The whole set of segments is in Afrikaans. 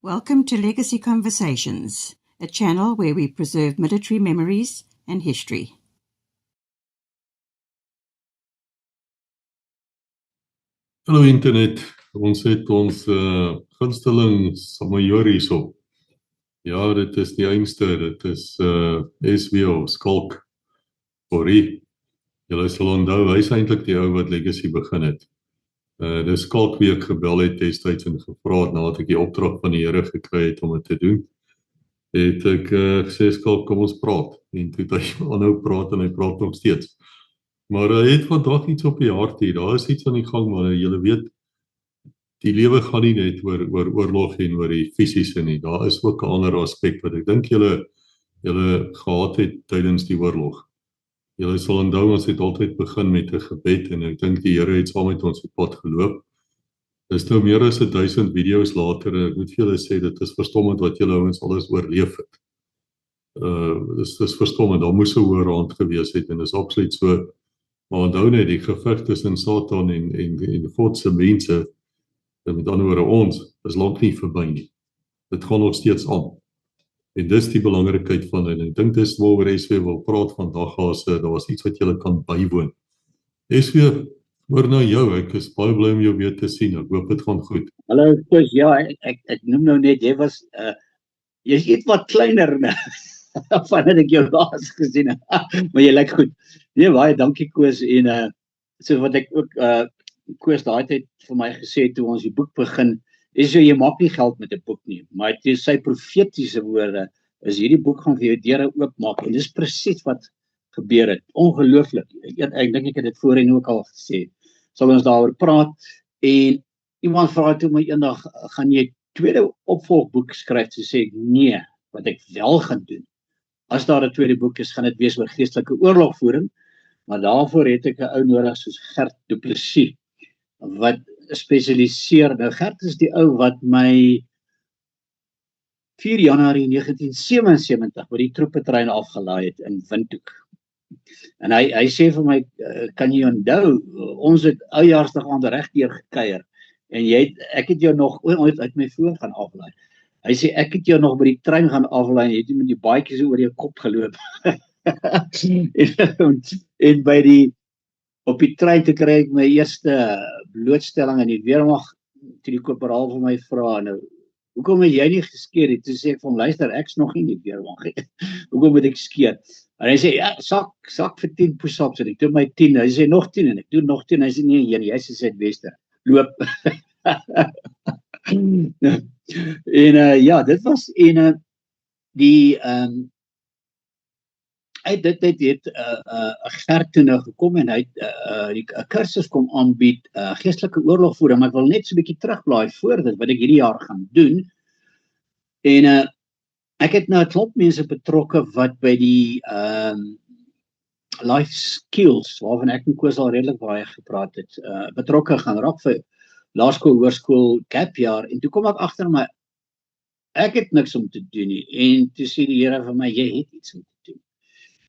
Welcome to Legacy Conversations, a channel where we preserve military memories and history. Hallo internet, ons het ons gunsteling Samoyori hierso. Ja, dit is die einste, dit is SWO, Skalk, Corrie. Julle sal onthou, hy is eintlik die ou wat Legacy begin het. Dis Skalk wie ek gebel het destyds en gevra het, nadat ek die opdrag van die Here gekry het om dit te doen. Het ek gesê, Skalk, kom ons praat. En toe het hy aanhou praat en hy praat nog steeds. Maar hy het vandag iets op die hart hier, daar is iets aan die gang, maar julle weet, die lewe gaan nie net oor oorlog en oor die fisiese nie. Daar is ook 'n ander aspek wat ek dink julle gehad het tydens die oorlog. Julle sal onthou, ons het altyd begin met 'n gebed en ek dink die Here het saam met ons op pad geloop. Dis nou meer as 1000 video's later en ek moet vir julle sê, dit is verstommend wat julle ouens alles oorleef het. Dis verstommend, daar moes 'n hoër hand gewees het en dis absoluut so. Maar onthou net, die geveg tussen Satan en God se mense, en met ander woorde ons, is lank nie verby nie. Dit gaan nog steeds aan. En dis die belangrikheid van dit. Ek dink dis waaroor SW wil praat vandag, as daar was iets wat jy kan bywoon. SW, oor na jou, ek is baie bly om jou weer te sien. Ek hoop dit gaan goed. Hallo, Koos, ja, ek noem nou net, jy was, jy's iets wat kleiner nou, vandat ek jou laas gesien het, maar jy lyk goed. Nee, baie dankie Koos, en so wat ek ook, Koos daai tyd vir my gesê toe ons die boek begin, is so, jy maak nie geld met 'n boek nie, maar het sy profetiese woorde, is hierdie boek gaan vir jou deure oopmaak, en dis presies wat gebeur het, ongelooflik, ek dink ek het dit voorheen ook al gesê, sal ons daaroor praat, en iemand vra toe my eendag, gaan jy tweede opvolgboek skryf, so sê ek, nee, wat ek wel gaan doen, as daar 'n tweede boek is, gaan dit wees oor geestelike oorlogvoering, maar daarvoor het ek 'n ou nodig soos Gert Du Plessis, wat spesialiseer. Nou Gert is die ou wat my 4 Januarie 1977 by die troepetrein afgelaai het in Windhoek. En hy sê vir my, kan jy onthou, ons het oujaarsdag aan regdeur gekuier, en ek het jou nog ooit uit my voor gaan aflaai. Hy sê, ek het jou nog by die trein gaan aflaai, en jy het met die baadjies oor jou kop geloop. en op die trein te kry ek my eerste blootstelling in die weermag, toe die korporaal vir my vra, nou, hoekom het jy nie geskeer nie? Toe sê ek vir hom, luister, ek's nog nie in die weermag, hoekom moet ek skeer? En hy sê, ja, sak vir 10 push-ups, en ek doen my 10, hy sê, nog 10, en ek doen nog 10, hy sê, nee, jy is in Suidwester, loop. En ja, dit was, en die, dit het Gert toe nou gekom en hy het die kursus kom aanbied, geestelike oorlogvoering, maar ek wil net so 'n bietjie terugblaai voor dit, wat ek hierdie jaar gaan doen. En ek het nou 'n klomp mense betrokke wat by die life skills, waarvan ek en Koos al redelik baie gepraat het, betrokke gaan raak vir laerskool, hoërskool, gapjaar, en toe kom ek agter my, ek het niks om te doen nie, en toe sê die Here vir my, jy het iets om te doen.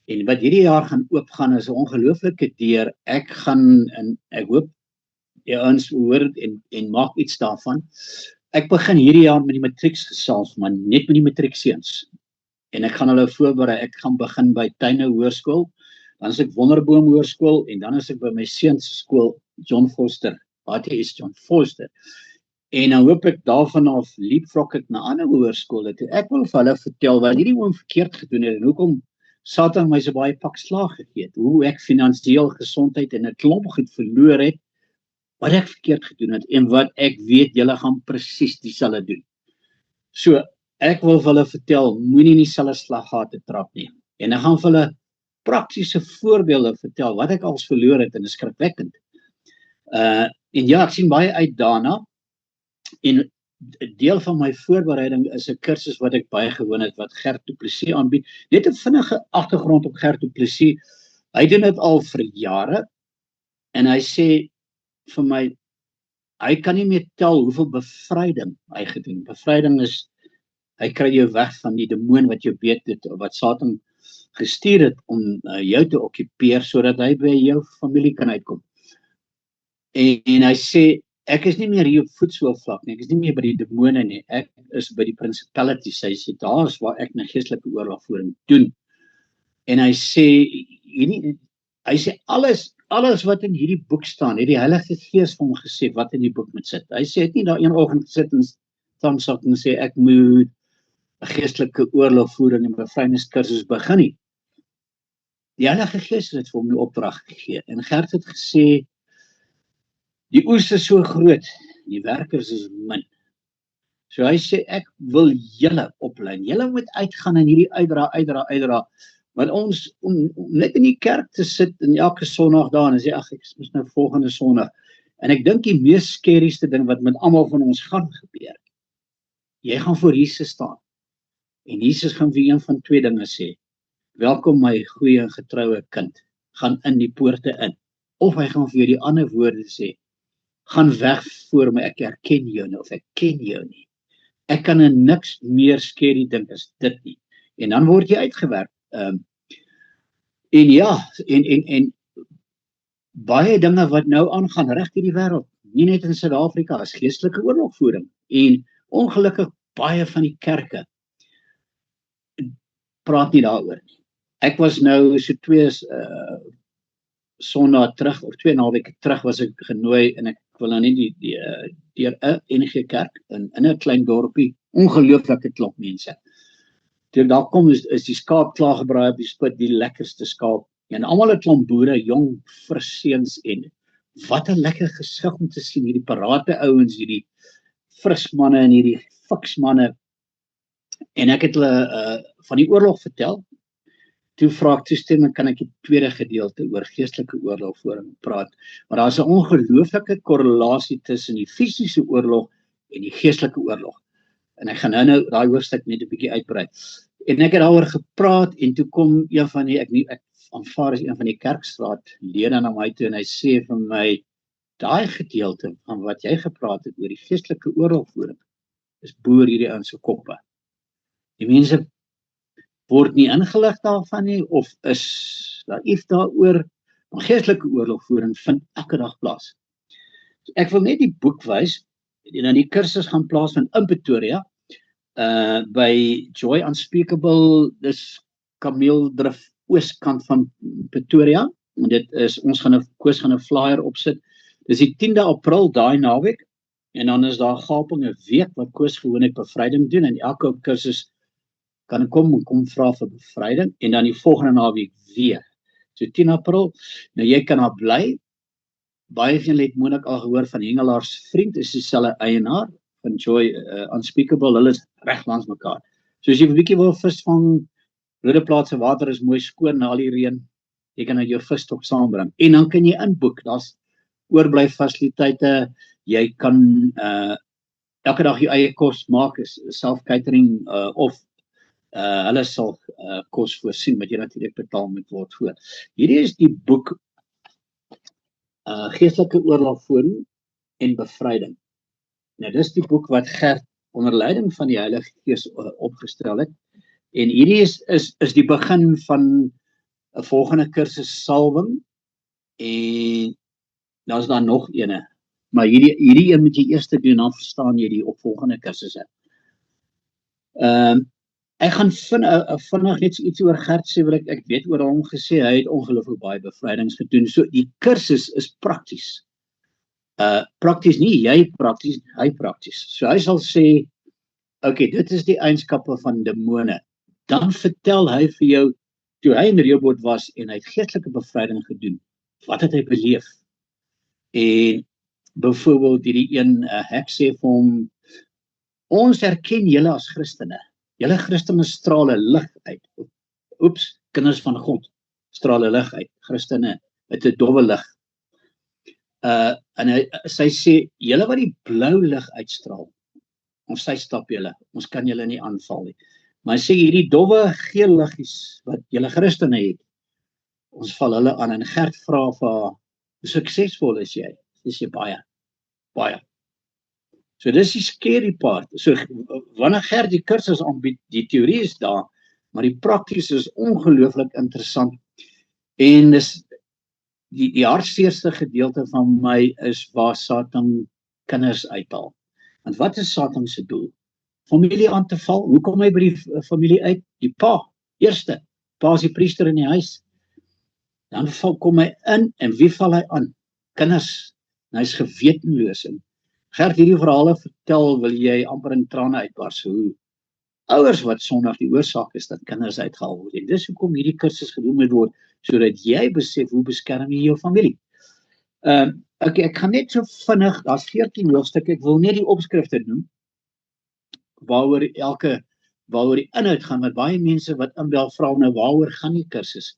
En wat hierdie jaar gaan oopgaan is 'n ongelooflike deur. Ek gaan, en ek hoop jy ons hoor en maak iets daarvan. Ek begin hierdie jaar met die matrieksgesels, maar net met die matriekseuns. En ek gaan hulle voorberei. Ek gaan begin by Tuine Hoërskool, dan is ek Wonderboom Hoërskool, en dan is ek by my seuns se skool, John Foster, HTS John Foster. En dan hoop ek daarvan af leapfrog ek na ander hoërskole toe. Ek wil vir hulle vertel wat hierdie oom verkeerd gedoen het, en hoekom Satan my so baie pak slaag gegee het, hoe ek finansiëel, gesondheid en 'n klomp goed verloor het, wat ek verkeerd gedoen het, en wat ek weet, julle gaan presies dieselfde doen. So, ek wil vir hulle vertel, moenie in dieselfde slaggate trap nie. En ek gaan vir hulle praktiese voorbeelde vertel, wat ek als verloor het, en dit is skrikwekkend. En ja, ek sien baie uit daarna, en 'n deel van my voorbereiding is 'n kursus wat ek bygewoon het, wat Gert Du Plessis aanbied. Net 'n vinnige agtergrond op Gert Du Plessis. Hy doen dit al vir jare, en hy sê vir my, hy kan nie meer tel hoeveel bevryding hy gedoen. Bevryding is, hy kry jou weg van die demoon wat jou weet het, wat Satan gestuur het om jou te okkupeer, sodat hy by jou familie kan uitkom. En hy sê, ek is nie meer hier op voetsoolvlak nie, ek is nie meer by die demone nie, ek is by die principalities. Hy sê, daar is waar ek 'n geestelike oorlogvoering doen. En hy sê, alles wat in hierdie boek staan, het die Heilige Gees vir hom gesê, wat in die boek moet sit. Hy sê, het nie daar een oggend gesit en thumbs-up en sê, ek moet 'n geestelike oorlogvoering en bevrydingskursus begin nie. Die Heilige Gees het vir hom die opdrag gegee. En Gert het gesê, die oes is so groot, die werkers is min. So hy sê, ek wil julle oplei. Julle moet uitgaan en hierdie uitdra. Want ons, om net in die kerk te sit en elke Sondag daar en sê, ag, ek is nou volgende Sondag. En ek dink die mees skerigste ding wat met almal van ons gaan gebeur. Jy gaan voor Jesus staan. En Jesus gaan vir een van twee dinge sê. Welkom my goeie en getroue kind. Gaan in die poorte in. Of hy gaan vir jou die ander woorde sê. Gaan weg voor my, ek herken jou nie, of ek ken jou nie. Ek kan in niks meer skerry dink as dit nie. En dan word jy uitgewerk. En ja, en baie dinge wat nou aangaan reg deur die wêreld, nie net in Suid-Afrika, is geestelike oorlogvoering. En ongelukkig baie van die kerke praat nie daaroor nie. Ek was nou so 2 Sondae terug, of 2 naweke terug was ek genooi, en ek wil nou nie deur 'n NG Kerk in 'n klein dorpie, ongelooflike klomp mense. Toe daar kom is die skaap klaar gebraai op die spit, die lekkerste skaap. En almal 'n klomp boere, jong, fris seuns, en wat 'n lekker gesig om te sien, hierdie parate ouens, hierdie fris manne en hierdie fiks manne. En ek het hulle van die oorlog vertel. Toe vra ek toestemming, kan ek die tweede gedeelte oor geestelike oorlogvoering praat. Maar daar is 'n ongelooflike korrelasie tussen die fisiese oorlog en die geestelike oorlog. En ek gaan nou daai hoofstuk net 'n bietjie uitbrei. En ek het daaroor gepraat, en toe kom een van die, ek aanvaar is een van die kerkstraat lede na my toe, en hy sê vir my, daai gedeelte van wat jy gepraat het oor die geestelike oorlogvoering, is boor hierdie ouens se koppe. Die mense word nie ingelig daarvan nie, of is naïef daaroor, maar geestelike oorlogvoering vind elke dag plaas. So ek wil net die boek wys, en die kursus gaan plaasvind in Pretoria, by Joy Unspeakable, dis Kameeldrif oostkant van Pretoria, en dit is, Koos gaan 'n flyer opsit, dis die 10de April, daai naweek, en dan is daar gaping 'n week, wat Koos gewoonlik bevryding doen, en elke kursus kan kom vra vir bevryding, en dan die volgende naweek weer. So 10 April, nou jy kan daar bly. Baie van julle het moontlik al gehoor van Hengelaars Vriend, is dieselfde eienaar van Joy Unspeakable, hulle is reg langs mekaar. So as jy 'n bietjie wil visvang, Rodeplaat se water is mooi skoon na al die reën, jy kan uit jou visstok saambring, en dan kan jy inboek, daar's oorblyffasiliteite, jy kan elke dag jou eie kos maak, is self-catering, of hulle sal kos voorsien, wat jy natuurlik betaal moet word voor. Hierdie is die boek Geestelike oorlogvoering en bevryding. Nou dis die boek wat Gert onder leiding van die Heilige Gees opgestel het. En hierdie is die begin van 'n volgende kursus salwing, en dan is daar nog ene. Maar hierdie een moet jy eers doen, dan verstaan jy die opvolgende kursusse. Ek gaan vinnig net iets oor Gert sê, wat ek weet oor hom gesê, hy het ongelooflik baie bevrydings gedoen. So die kursus is prakties. Prakties nie, jy prakties, hy prakties. So hy sal sê, okay, dit is die eienskappe van demone. Dan vertel hy vir jou, toe hy in Rehoboth was, en hy het geestelike bevryding gedoen, wat het hy beleef? En byvoorbeeld hierdie een hek sê vir hom, ons herken julle as Christene. Julle Christene straal 'n lig uit. Oeps, kinders van God straal 'n lig uit. Christene met 'n dowwe lig. En sy sê, julle wat die blou lig uitstraal, ons sy stap julle, ons kan julle nie aanval nie. Maar hy sê, hierdie dowwe geel liggies wat julle Christene het, ons val hulle aan. En Gert vra vir haar, hoe suksesvol is jy? Sy sê, baie. So dis die scary part. So wanneer Gert die kursus aanbied, die teorie is daar, maar die prakties is ongelooflik interessant. En dis die hartseerste gedeelte van my is waar Satan kinders uithaal. Want wat is Satan se doel? Familie aan te val. Hoe kom hy by die familie uit? Die pa, eerste. Pa is die priester in die huis. Dan kom hy in en wie val hy aan? Kinders. En hy is gewetenloos. En Gert hierdie verhale vertel, wil jy amper in trane uitbars. Hoe ouers wat sondig die oorsaak is dat kinders uitgehaal word. En dis hoekom hierdie kursus gedoen moet word, sodat jy besef hoe beskerm jy jou familie. Ek gaan net so vinnig, daar's 14 hoofstukke, ek wil net die opskrifte noem, waaroor die inhoud gaan, want baie mense wat inbel vra nou waaroor gaan die kursus.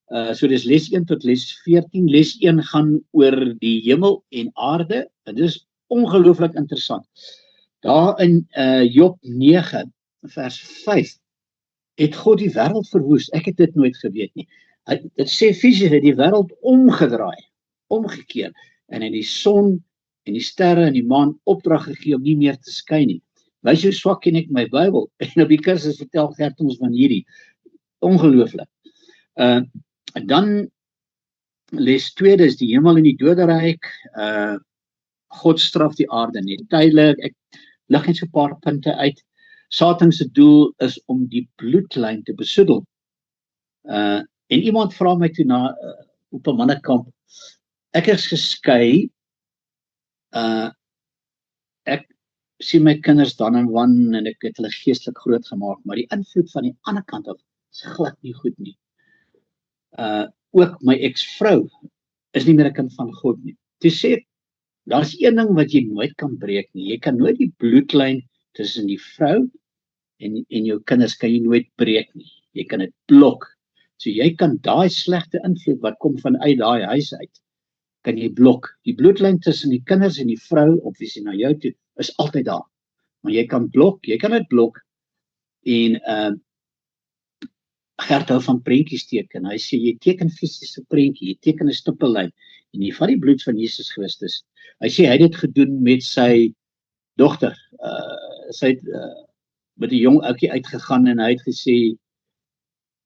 So dis les 1 tot les 14. Les 1 gaan oor die hemel en aarde, en dis ongelooflik interessant. Daar in Job 9 vers 5 het God die wêreld verwoes. Ek het dit nooit geweet nie. Dit sê fisies het die wêreld omgekeer, en het die son en die sterre en die maan opdrag gegee om nie meer te skyn nie. Wys hoe swak ken ek my Bybel, en op die kursus vertel Gert ons van hierdie. Ongelooflik. Dan les 2, dis die hemel en die doderyk. God straf die aarde net tydelik. Ek lig net so 'n paar punte uit. Satan se doel is om die bloedlyn te besoedel. En iemand vra my toe op 'n mannekamp, ek is geskei, ek sien my kinders dan en wan en ek het hulle geestelik groot gemaak, maar die invloed van die ander kant af is glad nie goed nie. Ook my ex-vrou is nie meer 'n kind van God nie. Toe sê ek, daar's een ding wat jy nooit kan breek nie. Jy kan nooit die bloedlyn tussen die vrou en jou kinders kan jy nooit breek nie. Jy kan dit blok. So jy kan daai slegte invloed wat kom vanuit daai huis uit, kan jy blok. Die bloedlyn tussen die kinders en die vrou, of wie sien na jou toe, is altyd daar. Maar jy kan dit blok. En Gert hou van prentjies teken. Hy sê jy teken fisiese prentjie, jy teken 'n stippellyn en jy vat die bloed van Jesus Christus. Hy sê hy het dit gedoen met sy dogter. Sy het met 'n jong ouetjie uitgegaan en hy het gesê,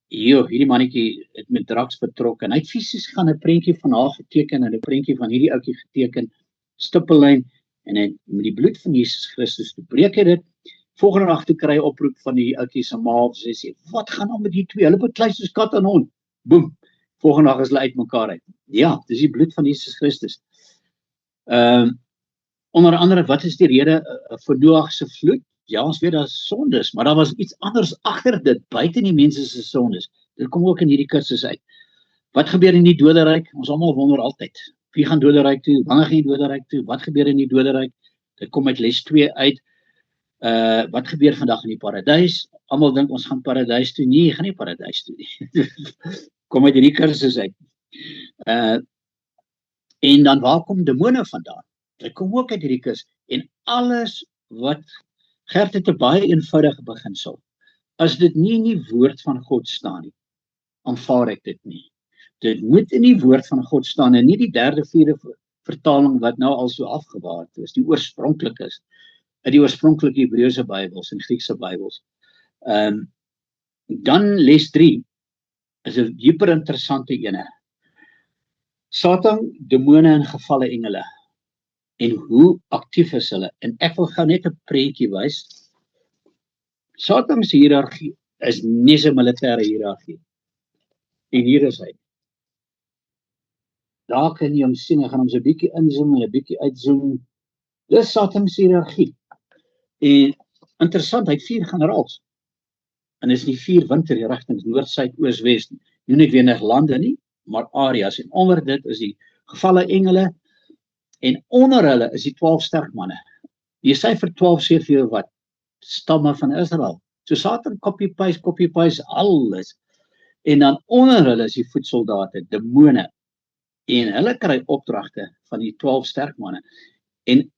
hierdie mannetjie het met drugs betrok, en hy het fisies gaan 'n prentjie van haar geteken en 'n prentjie van hierdie ouetjie geteken, stippellyn, en hy met die bloed van Jesus Christus te breek hy dit. Volgende dag toe kry hy oproep van die ouetjie se ma, sy sê, wat gaan aan met die twee? Hulle beklei soos kat en hond. Boem. Volgende dag is hulle uitmekaar uit. Ja, dis die bloed van Jesus Christus. Onder andere, wat is die rede vir Noag se vloed? Ja, ons weet daar sondes, maar daar was iets anders agter dit, buite die mense se sondes. Dit kom ook in hierdie kursus uit. Wat gebeur in die doderyk? Ons almal wonder altyd. Wie gaan doderyk toe? Wanneer gaan die doderyk toe? Wat gebeur in die doderyk? Dit kom uit les 2 uit. Wat gebeur vandag in die paradys? Almal dink ons gaan paradys toe. Nee, gaan nie paradys toe nie. Kom uit hierdie kursus uit. En dan waar kom demone vandaan? Dit kom ook uit hierdie kursus. En alles wat Gert het 'n baie eenvoudige beginsel. As dit nie in die woord van God staan nie, aanvaar ek dit nie. Dit moet in die woord van God staan en nie die 3de, 4de vertaling wat nou al so afgewaard is, die oorspronklik is, uit die oorspronklike Hebreëse Bybels en Griekse Bybels. Dan les 3 is 'n dieper interessante ene. Satan, demone en gevalle engele. En hoe aktief is hulle? En ek wil gou net 'n prentjie wys. Satan se hiërargie is nie 'n militêre hiërargie. En hier is hy. Daar kan jy hom sien, ek gaan hom so 'n bietjie inzoom en 'n bietjie uitzoom. Dis Satan se hiërargie. En interessant, hy het 4 generaals. En is nie 4 winterrigtings, noord, suid, oos, wes, nie net wenig lande nie, maar areas. En onder dit is die gevalle engele, en onder hulle is die 12 sterk manne. Jesaja vir 12 sê vir jou wat? Stamme van Israel. So Satan copy-paste alles. En dan onder hulle is die voetsoldate, demone. En hulle kry opdragte van die 12 sterk manne. En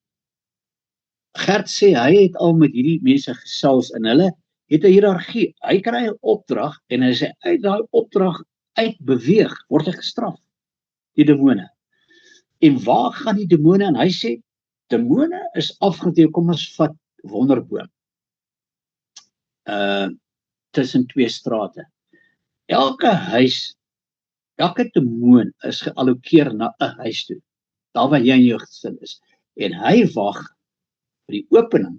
Gert sê hy het al met hierdie mense gesels en hulle het 'n hiërargie. Hy kry 'n opdrag en as hy uit daai opdrag uitbeweeg, word hy gestraf. Die demone. En waar gaan die demone? En hy sê, demone is afgedeel, kom ons vat Wonderboom. Tussen 2 strate. Elke huis, elke demoon is geallokeer na 'n huis toe. Daar waar jy in jou gesin is. En hy wag vir die opening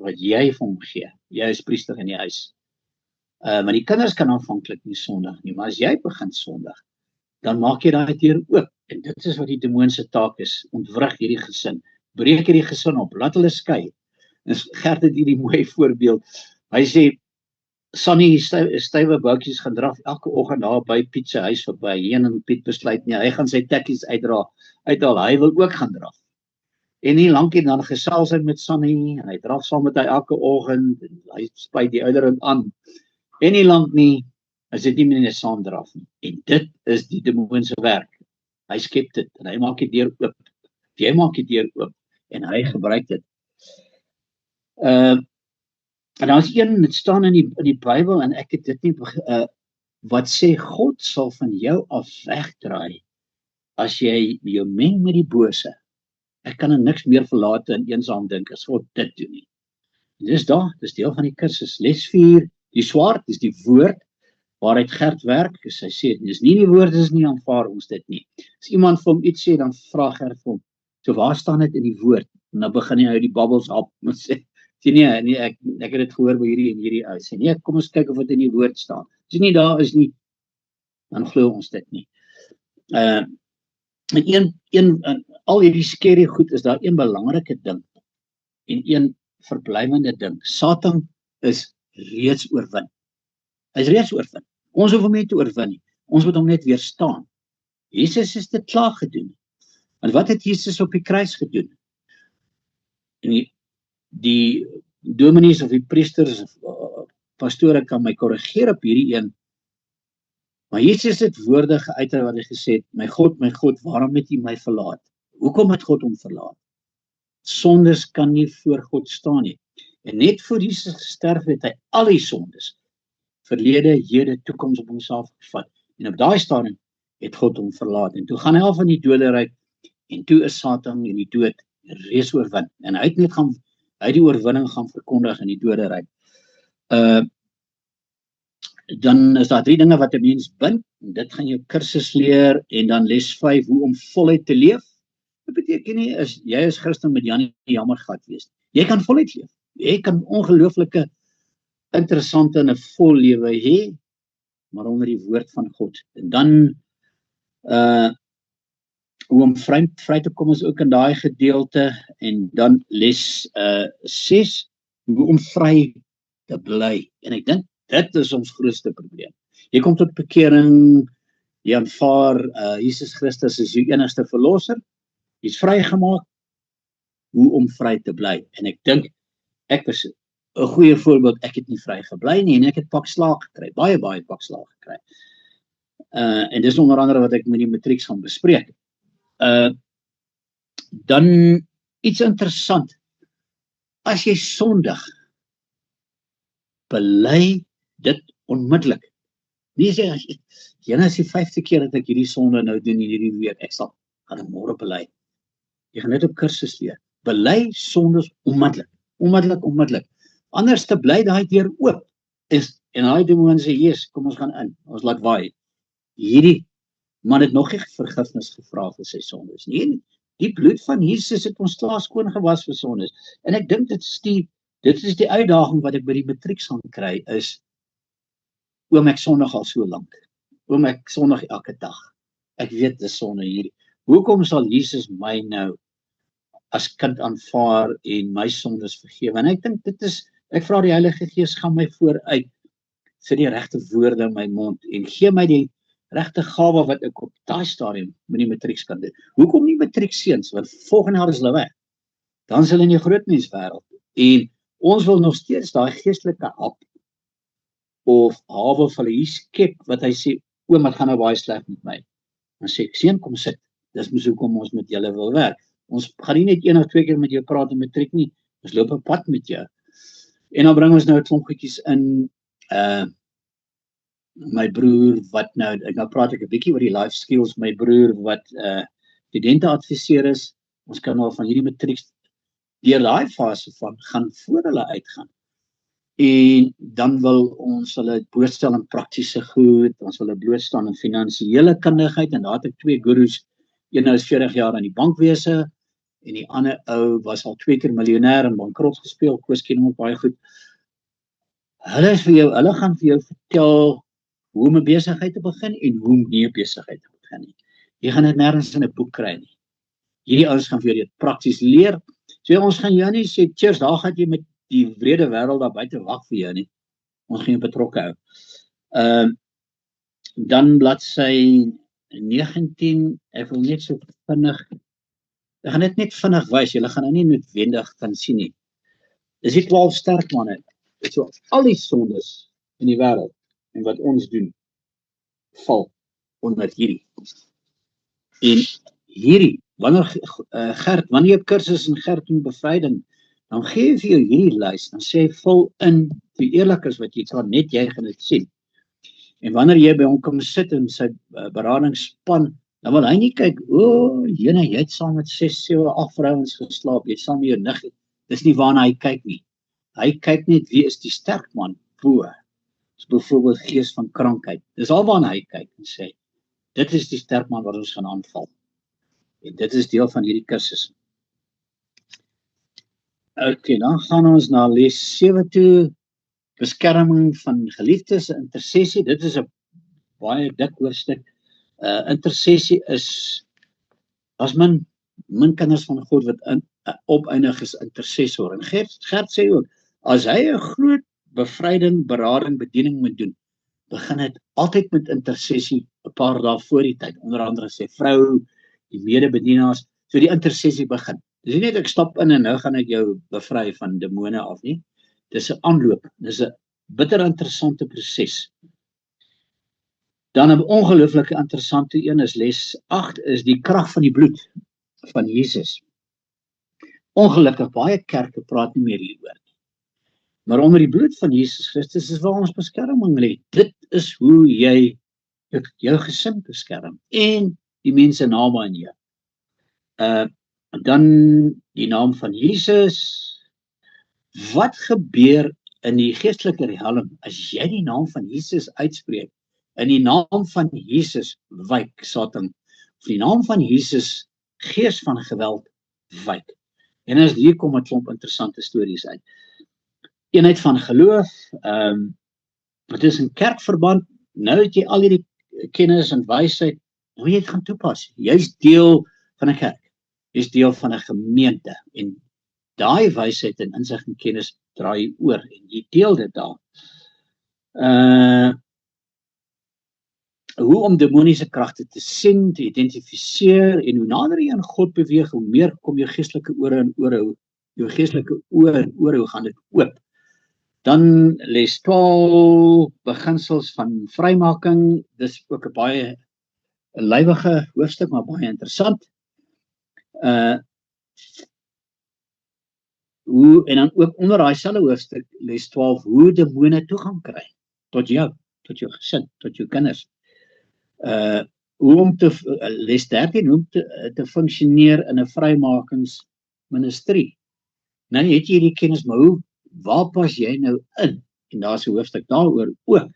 wat jy vir hom gee. Jy is priester in die huis. Maar die kinders kan aanvanklik nie sondig nie, maar as jy begin sondig, dan maak jy daai deur oop. En dit is wat die demoon se taak is, ontwrig hierdie gesin, breek hierdie gesin op, laat hulle skei. En Gert het hierdie mooi voorbeeld. Hy sê, Sonny stywe boutjies gaan draf elke oggend daar by Piet se huis verby. Heen en Piet besluit nie, hy gaan sy tekkies uithaal, hy wil ook gaan draf. En nie lank en dan gesels hy met Sonny, en hy draf saam met hy elke oggend, en hy spuit die oudering aan. En nie lank nie, is dit nie meer net saam draf nie. En dit is die demoon se werk. Hy skep dit, en hy maak die deur oop. Jy maak die deur oop, en hy gebruik dit. En daar is een, dit staan in die Bybel, en ek het dit nie, wat sê, God sal van jou af wegdraai, as jy jou meng met die bose. Ek kan er niks meer verlate en eensaam dink, as God dit doen nie. En dis deel van die kursus, les 4, die swaard, dis die woord, waaruit Gert werk, hy sê, dis nie die woord, is nie, aanvaar ons dit nie. As iemand vir hom iets sê, dan vra Gert vir hom, so waar staan dit in die woord? En dan begin hy uit die babbels op, en sê, nee, ek het dit gehoor by hierdie en hierdie uit. Sê, nee, kom ons kyk of dit in die woord staan. As nie daar is nie, dan glo ons dit nie. En al hierdie skerry goed is daar een belangrike ding, en een verblywende ding. Satan is reeds oorwin. Hy is reeds oorwin. Ons hoef hom nie te oorwin nie. Ons moet hom net weerstaan. Jesus is dit klaar gedoen. En wat het Jesus op die kruis gedoen? En die dominees of die priesters of pastore kan my korrigeer op hierdie een, maar Jesus het woorde geuit wat hy gesê het, my God, waarom het U my verlaat? Hoekom het God hom verlaat? Sondes kan nie voor God staan nie. En net voor Jesus gesterf het hy al die sondes, verlede, hede, toekoms op homself gevat. En op daai stadium het God hom verlaat. En toe gaan hy af van die doderyk, en toe is Satan in die dood reeds oorwin. En hy het die oorwinning gaan verkondig in die doderyk. Dan is daar 3 dinge wat 'n mens bind, en dit gaan jou kursus leer, en dan les 5, hoe om voluit te leef. Dit beteken nie, jy is Christen met Janie jammer gehad wees. Jy kan voluit leef. Jy kan ongelooflike, interessante en 'n vol lewe hê, maar onder die woord van God. En dan, hoe om vry te kom is ook in daai gedeelte, en dan les 6, hoe om vry te bly. En ek dink, dit is ons grootste probleem. Jy kom tot bekering, jy aanvaar Jesus Christus is jou enigste verlosser, jy is vrygemaak, hoe om vry te bly. En ek dink, ek was 'n goeie voorbeeld, ek het nie vry gebly nie, en ek het pak slaag gekry, baie pak slaag gekry. En dis onder andere wat ek met die matrieks gaan bespreek. Dan iets interessant, as jy sondig, bely dit onmiddellik. Nie sê, jyne is die 5de keer dat ek hierdie sonde nou doen in hierdie week, ek gaan hom môre bely. Jy gaan net op kursus leer. Bely sondes onmiddellik. Anders te bly daai deur oop. En daai demoon sê, yes, kom ons gaan in, ons laat waai. Hierdie man het nog nie vergifnis gevra vir sy sondes. Nee, die bloed van Jesus het ons klaar skoon gewas vir sondes. En ek dink dit is die uitdaging wat ek by die matrieks gaan kry, is, oom ek sondig al so lank. Oom ek sondig elke dag. Ek weet dis sonde hierdie. Hoekom sal Jesus my nou as kind aanvaar en my sondes vergewe? En ek dink ek vra die Heilige Gees, gaan my vooruit, sit die regte woorde in my mond, en gee my die regte gawe wat ek op daai stadium met die matrieks kan doen. Hoekom nie matriekseuns? Want volgende jaar is hulle weg. Dan is hulle in die grootmenswêreld. En ons wil nog steeds daai geestelike hap of hawe van hulle hier skep, wat hy sê, oom, het gaan nou baie sleg met my. Dan sê ek, seun, kom sit. Dis mos hoekom ons met julle wil werk. Ons gaan nie net 1 of 2 keer met jou praat in matriek nie. Ons loop 'n pad met jou. En dan bring ons nou 'n klomp goedjies in. My broer wat nou praat ek 'n bietjie oor die life skills, my broer wat studente adviseer is, ons kan al van hierdie matriek deur daai fase van gaan voor hulle uitgaan. En dan wil ons hulle blootstel in praktiese goed, ons wil hulle blootstel in finansiële kundigheid, en daar het ek 2 gurus, een nou is 40 jaar in die bankwese, en die ander ou was al 2 keer miljonair en bankrot gespeel, Koos ken hom ook baie goed. Hulle gaan vir jou vertel hoe om 'n besigheid te begin en hoe om nie 'n besigheid te begin nie. Jy gaan dit nêrens in 'n boek kry nie. Hierdie ouens gaan vir jou dit prakties leer. So ons gaan jou nie sê, cheers, daar gaan jy met die wrede wêreld daar buite wag vir jou nie. Ons gaan jou betrokke hou. Dan bladsy 19, ek wil net so vinnig, ek gaan dit net vinnig wys, julle gaan nou nie noodwendig kan sien nie. Dis die 12 sterk manne, dit so al die sondes in die wêreld, en wat ons doen, val onder hierdie. En hierdie, wanneer jy kursus in Gert doen bevryding, dan gee hy vir jou hierdie lys, dan sê hy, vul in, vir eerlik is wat jy kan, net jy gaan dit sien. En wanneer jy by hom kom sit in sy beradingsspan, dan wil hy nie kyk, jy het saam met 6, 7, 8 vrouens geslaap, jy het saam met jou nig, dis nie waarna hy kyk nie. Hy kyk net, wie is die sterk man bo, so byvoorbeeld gees van krankheid, dis al waarna hy kyk en sê, dit is die sterk man wat ons gaan aanval. En dit is deel van hierdie kursus. Okay, dan gaan ons na les 7 toe, beskerming van geliefdes, intersessie, dit is 'n baie dik hoofstuk. Intersessie is, as min kinders van God wat opeindig is intercessor. En Gert sê ook, as hy 'n groot bevryding, berading, bediening moet doen, begin dit altyd met intersessie 'n paar dae voor die tyd, onder andere sy vrou, die medebedienaars, so die intersessie begin. Dis nie net ek stap in en nou gaan ek jou bevry van demone af nie. Dis 'n aanloop, dis 'n bitter interessante proses. Dan 'n ongelooflike interessante een is les 8, is die krag van die bloed van Jesus. Ongelukkig, baie kerke praat nie meer hieroor nie. Maar onder die bloed van Jesus Christus is waar ons beskerming lê. Dit is hoe jy jou gesin beskerm en die mense naby aan jou. Dan die naam van Jesus. Wat gebeur in die geestelike realm as jy die naam van Jesus uitspreek? In die naam van Jesus wyk Satan. Of die naam van Jesus gees van geweld wyk. En as hier kom 'n klomp interessante stories uit. Eenheid van geloof, het is in kerkverband, nou het jy al hierdie kennis en wysheid, hoe jy dit gaan toepas. Jy's deel van 'n kerk, jy's deel van 'n gemeente, en daai wysheid en insig en kennis draai jy oor, en jy deel dit daar. Hoe om demoniese kragte te sien, te identifiseer, en hoe nader jy aan God beweeg, hoe meer kom jou geestelike ore en ore, jou geestelike ore, hoe gaan dit oop. Dan les 12, beginsels van vrymaking, dis ook 'n baie lywige hoofstuk, maar baie interessant. En dan ook onder daai selfe hoofstuk, les 12, hoe demone toegang kry, tot jou gesin, tot jou kinders. Hoe om les 13, hoe om te functioneer in 'n vrymakingsministrie. Nou het jy die kennis, maar waar pas jy nou in? En daar is 'n hoofstuk daaroor ook.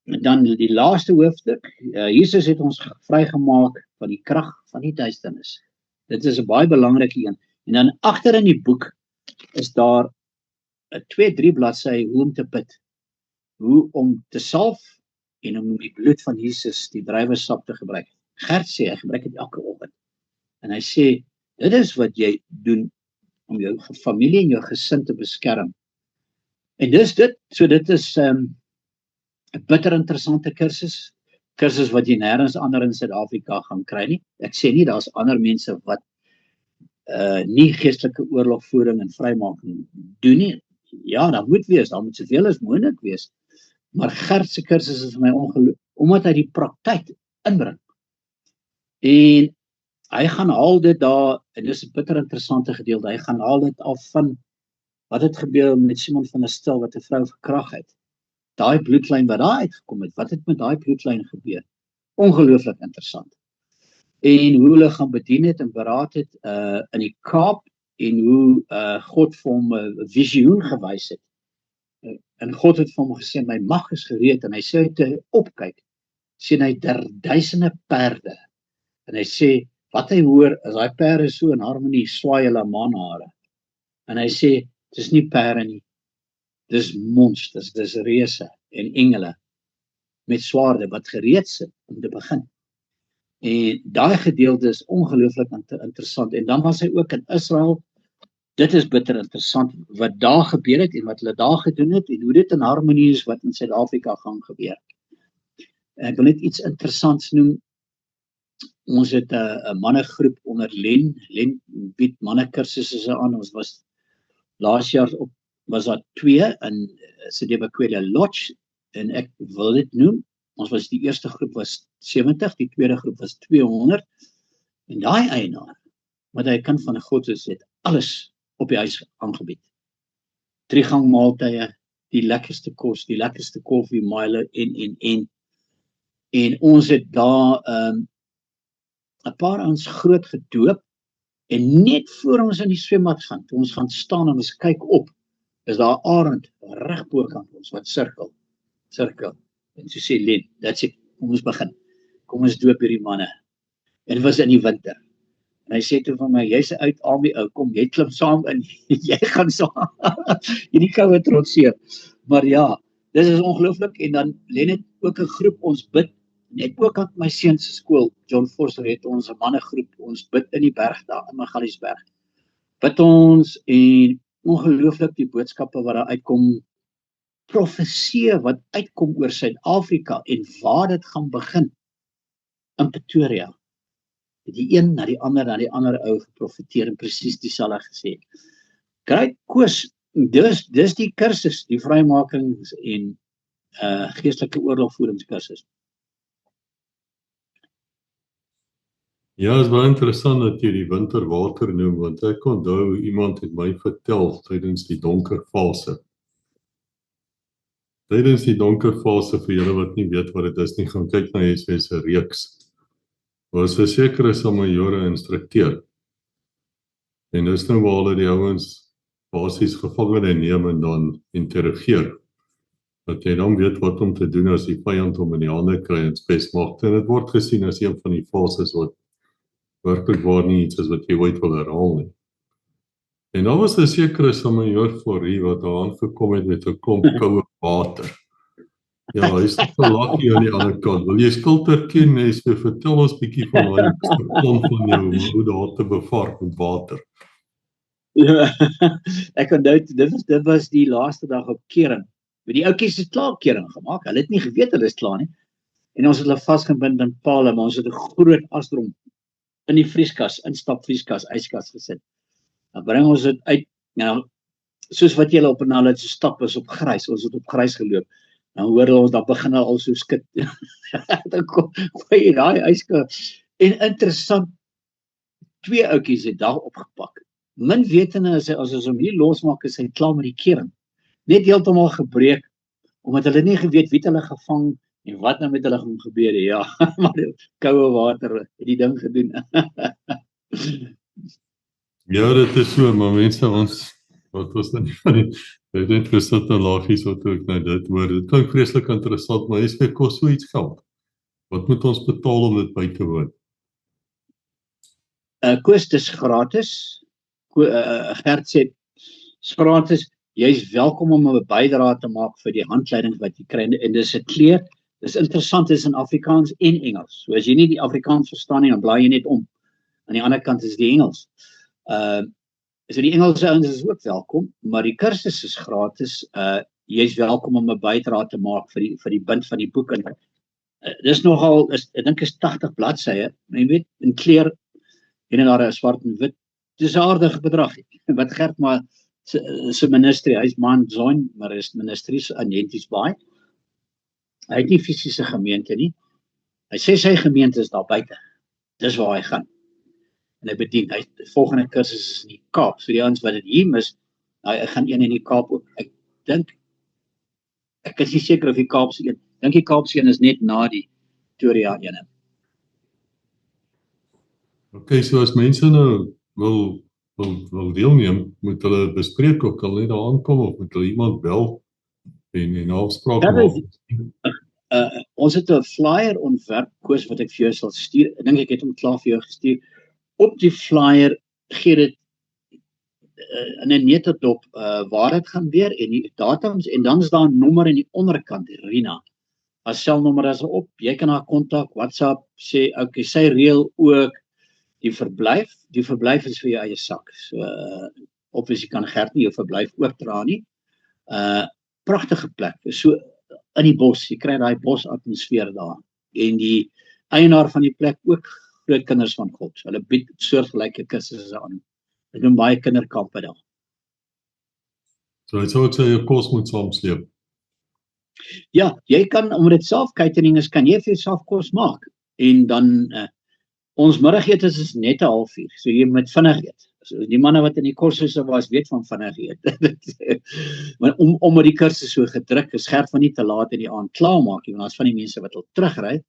Dan die laaste hoofstuk, Jesus het ons vrygemaak van die krag van die duisternis. Dit is 'n baie belangrike een. En dan agter in die boek is daar 'n 2-3 bladsy hoe om te bid, hoe om te salf en om die bloed van Jesus, die druiwesap te gebruik. Gert sê, hy gebruik dit elke oggend. En hy sê, dit is wat jy doen om jou familie en jou gesin te beskerm. En dis dit, so dit is 'n bitter interessante kursus wat jy nêrens ander in Suid-Afrika gaan kry nie. Ek sê nie, daar's ander mense wat nie geestelike oorlogvoering en vrymaking doen nie. Ja, dat moet wees, daar moet soveel as moontlik wees. Maar Gert se kursus is vir my ongelooflik, omdat hy die praktyk inbring. En hy gaan haal dit daar, en dis 'n bitter interessante gedeelte, hy gaan haal dit af van wat het gebeur met Simon van der Stil, wat 'n vrou verkragt het. Daai bloedlyn wat daar uitgekom het, wat het met daai bloedlyn gebeur? Ongelooflik interessant. En hoe hulle gaan bedien het en beraad het in die Kaap, en hoe God vir hom 'n visioen gewys het. En God het vir hom gesê, my mag is gereed, en hy sê, te opkyk, sien hy duisende perde, en hy sê, wat hy hoor is daai perde so in harmonie swaai hulle manhare. En hy sê, dis nie perde nie, dis monsters, dis reëse en engele met swaarde wat gereed sit om te begin. En daai gedeelte is ongelooflik interessant. En dan was hy ook in Israel. Dit is bitter interessant wat daar gebeur het en wat hulle daar gedoen het en hoe dit in harmonie is wat in Suid-Afrika gaan gebeur. Ek wil net iets interessants noem. Ons het 'n mannegroep onder Len bied mannekursusse aan. Ons was laas jaar was daar 2 in Sedebekwela Lodge en ek wil dit noem. Ons was die eerste groep was 70, die tweede groep was 200 en daai eienaar, wat hy kind van God is, het alles op die huis aangebied. 3-gang maaltye, die lekkerste kos, die lekkerste koffie, myle en ons het daar 'n paar ons groot gedoop en net voor ons in die swembad gaan, toe ons gaan staan en ons kyk op, is daar 'n arend reg bokant ons wat sirkel. En so sê Len, that's it, kom ons begin. Kom ons doop hierdie manne. En dit was in die winter. En hy sê toe van my, jy's 'n uit army ou, kom jy klim saam in. Jy gaan saam. Hierdie koue trotseer. Maar ja, dis is ongelooflik en dan Len het ook 'n groep ons bid. Net ook aan my seun se skool, John Forster het ons 'n mannegroep, ons bid in die berg daar in Magaliesberg. Bid ons en ongelooflik die boodskappe wat daar uitkom, profeseë wat uitkom oor Suid-Afrika en waar dit gaan begin in Pretoria. Die een na die ander ou geprofeteer en presies dieselfde gesê. Great Koos, dis die kursus, die vrymakings en geestelike oorlogvoeringskursus. Ja, is baie interessant dat jy die winterwater noem, want ek onthou iemand het my vertel tydens die donker fase. Tydens die donker fase, vir julle wat nie weet wat dit is nie, gaan kyk na SW se reeks. Was 'n sekere Samajore instrukteur. En dis nou waar hulle die ouens basies gevangene neem en dan interrogeer. Dat jy dan weet wat om te doen as die vyand hom in die hande kry en spesmagte. En dit word gesien as een van die fases wat werklik waar nie iets is wat jy ooit wil herhaal nie. En dan was 'n sekere Samajore voor hier wat daar aangekom het met 'n klomp koue water. Ja, hy is te lag hier aan die ander kant. Wil jy skilter ken, SW, vertel ons bietjie van daai plan van jou, hoe daar te bevaar met water. Ja, ek onthou, dit was die laaste dag op kering. Die ouetjies het klaar kering gemaak, hulle het nie geweet hulle is klaar nie. En ons het hulle vasgebind in pale, maar ons het 'n groot asdrom in die vrieskas, instapvrieskas, yskas gesit. Dan bring ons dit uit, nou, soos wat julle op en al het so stap is op grys, ons het op grys geloop. Dan hoor ons, dan begin al so skit. Dan kom jy daai yskas. En interessant, 2 ouetjies het daar opgepak. Min wetende as ons hom hier losmaak, is hy klaar met die kering. Net heeltemal gebreek, omdat hulle nie geweet wie hulle gevang en wat nou met hulle gaan gebeur. Ja, maar die koue water het die ding gedoen. Ja, dit is so, maar mense, wat was dan nie van die, dit het gesit en lagies wat ook nou dit hoor. Dit klink vreeslik interessant, maar SW kos so iets geld. Wat moet ons betaal om dit by te woon? Koos, dis gratis. Gert sê, is gratis. Jy is welkom om 'n bydrae te maak vir die handleiding wat jy kry. En dis 'n kleur. Dis interessant, is in Afrikaans en Engels. So as jy nie die Afrikaans verstaan nie, dan blaai jy net om. Aan die ander kant is die Engels. So die Engelse ouens is ook welkom, maar die kursus is gratis. Jy is welkom om 'n bydrae te maak vir die bind van die boek. En dis nogal, ek dink is 80 bladsye, jy weet, in kleur en daar 'n swart en wit. Dis 'n aardige bedrag. Wat Gert maar sy ministerie, hy's man join, maar is ministries in Henties Baai. Hy het nie fisiese gemeente nie. Hy sê sy gemeente is daar buite. Dis waar hy gaan. En hy bedien, die volgende kursus is in die Kaap. So die ouens wat dit hier mis, hy gaan een in die Kaap ook. Ek is nie seker of die Kaapse een. Dink die Kaapse een is net na die Pretoria ene. Okay, so as mense nou wil deelneem, moet hulle bespreek of hulle net daar aankom of moet hulle iemand bel en afspraak maak. Ons het 'n flyer ontwerp, Koos, wat ek vir jou sal stuur. Ek dink ek het hom klaar vir jou gestuur. op die flyer gee dit in 'n netedop waar dit gaan weer en die datums en dan is daar 'n nommer in die onderkant, Rina. Haar selnommer is op, jy kan haar kontak, WhatsApp, sê, okay, sy reël ook die verblyf is vir jou eie sak, so, obviously kan Gert nie jou verblyf oordra nie, pragtige plek, so in die bos, jy kry daai bosatmosfeer daar, en die eienaar van die plek ook groot kinders van God, hulle bied soortgelyke kursusse aan, hulle doen baie kinderkampe daar. So hy sou ook sy kos moet saamsleep. Ja, jy kan, omdat dit self catering is, kan jy vir jouself kos maak, en dan, ons middagetes is net 1:30, so jy moet vinnig eet. So die manne wat in die kursusse was, weet van vinnig eet. Maar omdat die kursus so gedruk is, Gert van nie te laat in die aand klaarmaak, want daar's van die mense wat al terugry,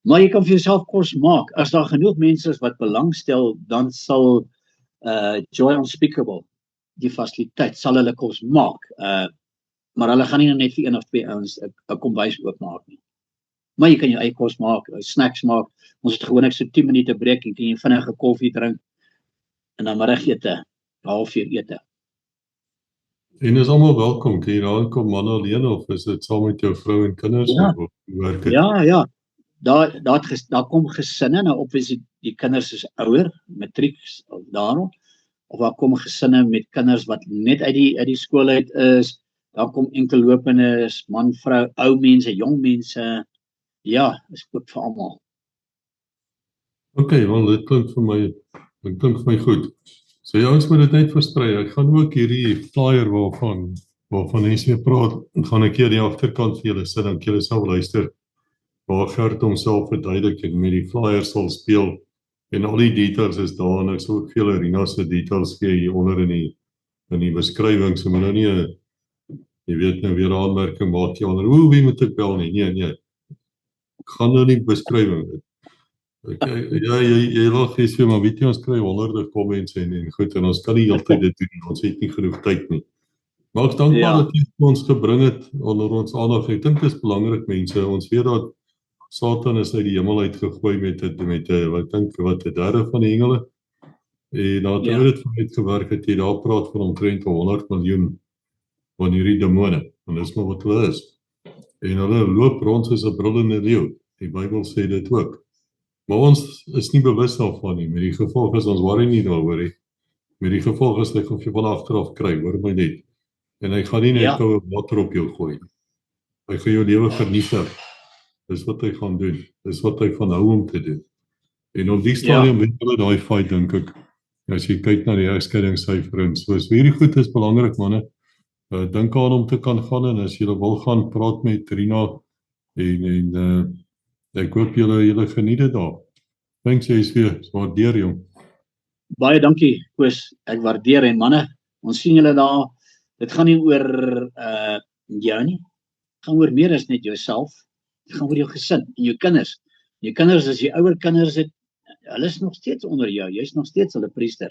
maar jy kan vir jouself kos maak. As daar genoeg mense is wat belangstel, dan sal Joy Unspeakable, die fasiliteit, sal hulle kos maak. Maar hulle gaan nie net vir 1 of 2 ouens 'n kombuis oopmaak nie. Maar jy kan jou eie kos maak, snacks maak. Ons het gewoonlik so 10 minute breek en kan jy vinnig 'n koffie drink en dan middagete, 1/2 ete. En is almal welkom, kan jy daar kom man alleen of is dit saam met jou vrou en kinders? Ja. Of hoe werk dit? Ja. Daar kom gesinne, nou obviously die kinders is ouer, matriek of daarom, of daar kom gesinne met kinders wat net uit die skool uit is, daar kom enkellopendes, man, vrou, ou mense, jong mense, ja, is ook vir almal. Okay, wel dit klink vir my goed. So jy ons moet dit net versprei. Ek gaan ook hierdie flyer waarvan mense mee praat, gaan ek hier die agterkant vir julle sit, dan kan julle self luister. Waar Gert homself verduidelik en met die flyer sal speel en al die details is daar en ek sal ook vir julle Rina se details gee hier onder in die beskrywing, so moet nou nie jy weet nou weer 'n aanmerking maak jy onder, wie moet ek bel nie, nee, ek gaan nou nie beskrywing. Ja, jy lag eens weer, maar weet jy, ons kry honderde comments en goed, en ons kan nie heeltyd dit doen, ons het nie genoeg tyd nie. Maar ek dankbaar dat jy ons gebring het onder ons aandag. Ek dink dit is belangrik mense, ons weet dat Satan is uit die hemel uitgegooi met wat dink wat 'n derde van die engele. En dan het dit uitgewerk dat jy daar praat van omtrent 100 miljoen van hierdie demone, en dis maar wat hulle is. En hulle loop rond soos 'n brullende leeu. Die Bybel sê dit ook. Maar ons is nie bewus daarvan nie. Met die gevolg is ons worry nie daaroor nie. Met die gevolg is hy gaan jy van agteraf kry, hoor my net. En hy gaan nie net koue water op jou gooi nie. Hy gaan jou lewe vernietig. Dis wat hy gaan doen. Dis wat hy van hou om te doen. En op die stadium weet hulle daai fight, dink ek. As jy kyk na die egskeidingssyfer en soos hierdie goed is belangrik, manne. Dink aan om te kan gaan en as jy wil gaan praat met Rina en ek hoop julle geniet dit daar. Thanks jy is weer, waardeer jong. Baie dankie, Koos, ek waardeer en manne, ons sien julle daar. Dit gaan nie oor jou nie, dit gaan oor meer as net jouself. Dit gaan oor jou gesin en jou kinders. Jou kinders, as jy ouer kinders het, hulle is nog steeds onder jou, jy is nog steeds hulle priester.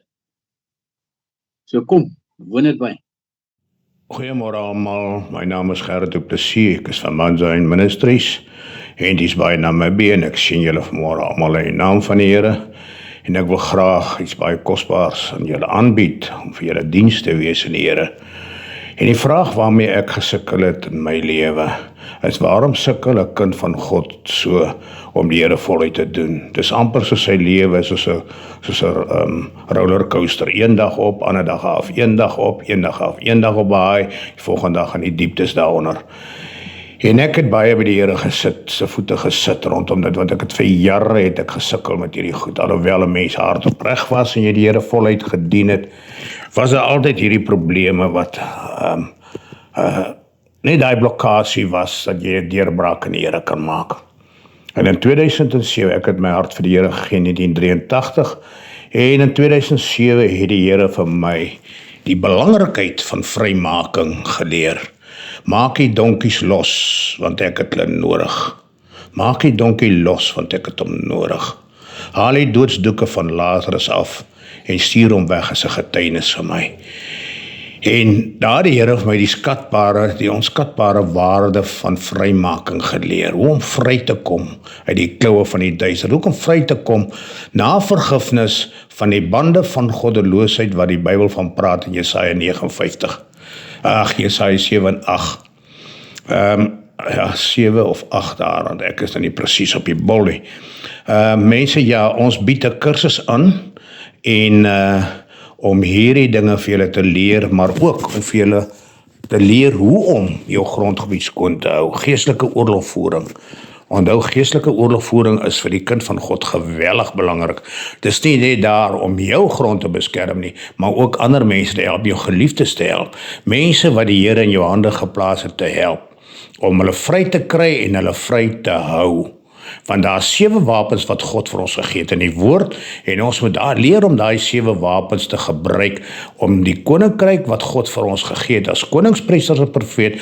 So kom, woon dit by. Goeiemôre almal, my naam is Gerrit du Plessis, ek is van Manzine Ministries, en dis by Namibië, en ek sien julle vanmôre almal in die naam van die Here, en ek wil graag iets baie kosbaars aan julle aanbied, om vir julle diens te wees in die Here. En die vraag waarmee ek gesukkel het in my lewe, is waarom sukkel 'n kind van God so om die Here voluit te doen? Dis amper soos sy lewe, soos 'n rollercoaster, een dag op, ander dag af, een dag op, een dag af, een dag op baie, die volgende dag in die dieptes daaronder. En ek het baie by die Here gesit, sy voete gesit rondom dit, want ek het vir jare het ek gesukkel met hierdie goed, alhoewel 'n mens hart opreg was en jy die Here voluit gedien het, was daar altyd hierdie probleme wat net daai blokkade was, dat jy 'n deurbraak in die Here kan maak. En in 2007, ek het my hart vir die Here gegee in 1983, en in 2007 het die Here vir my die belangrikheid van vrymaking geleer. Maak die donkies los, want ek het hulle nodig. Maak die donkie los, want ek het hom nodig. Haal die doodsdoeke van Lazarus af, en stuur hom weg as 'n getuienis vir my. En daar die Here vir my die onskatbare waarde van vrymaking geleer. Hoe om vry te kom uit die kloue van die duister. Hoe om vry te kom na vergifnis van die bande van goddeloosheid wat die Bybel van praat in Jesaja 59. Jesaja 7 en 8. 7 of 8 daar, want ek is nou nie presies op die bol nie. Mense, ja, ons bied 'n kursus aan en om hierdie dinge vir julle te leer, maar ook om vir julle te leer hoe om jou grondgebied skoon te hou. Geestelike oorlogvoering. Onthou, geestelike oorlogvoering is vir die kind van God geweldig belangrik. Dis nie net daar om jou grond te beskerm nie, maar ook ander mense te help, jou geliefdes te help. Mense wat die Here in jou hande geplaas het te help, om hulle vry te kry en hulle vry te hou. Want daar is 7 wapens wat God vir ons gegee het in die woord, en ons moet daar leer om daai 7 wapens te gebruik, om die koninkryk wat God vir ons gegee het, as koningspriester en profeet,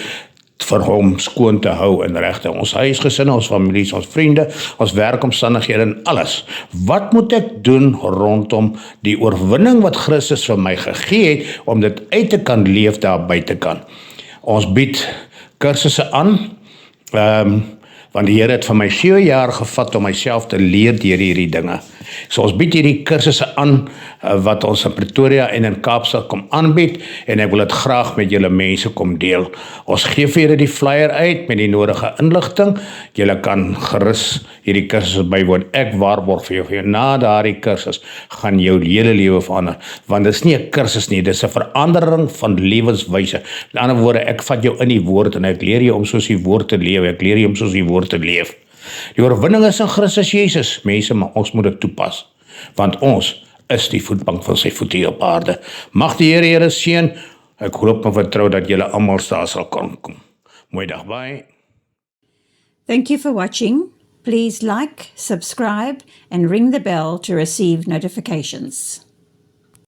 vir hom skoon te hou en regte. Ons huisgesinne, ons families, ons vriende, ons werkomstandighede en alles. Wat moet ek doen rondom die oorwinning wat Christus vir my gegee het, om dit uit te kan leef daar buitekant? Ons bied kursusse aan, want die Here het vir my 7 jaar gevat om myself te leer deur hierdie dinge. So ons bied hierdie kursusse aan, wat ons in Pretoria en in Kaapstad kom aanbied, en ek wil dit graag met julle mense kom deel. Ons gee vir julle die flyer uit met die nodige inligting. Julle kan gerus hierdie kursusse bywoon. Ek waarborg vir jou, na daardie kursus gaan jou hele lewe verander, want dit is nie 'n kursus nie, dit is 'n verandering van lewenswyse. Met ander woorde, ek vat jou in die woord en ek leer jou om soos die woord te lewe, ek leer jou om soos die woord te leef. Die oorwinning is in Christus Jesus, mense, maar ons moet dit toepas, want ons is die voetbank van sy voete hier op aarde. Mag die Here julle seën. Ek hoop en vertrou dat julle almal daar sal kan kom. Mooi dag, bye. Thank you for watching. Please like, subscribe, and ring the bell to receive notifications.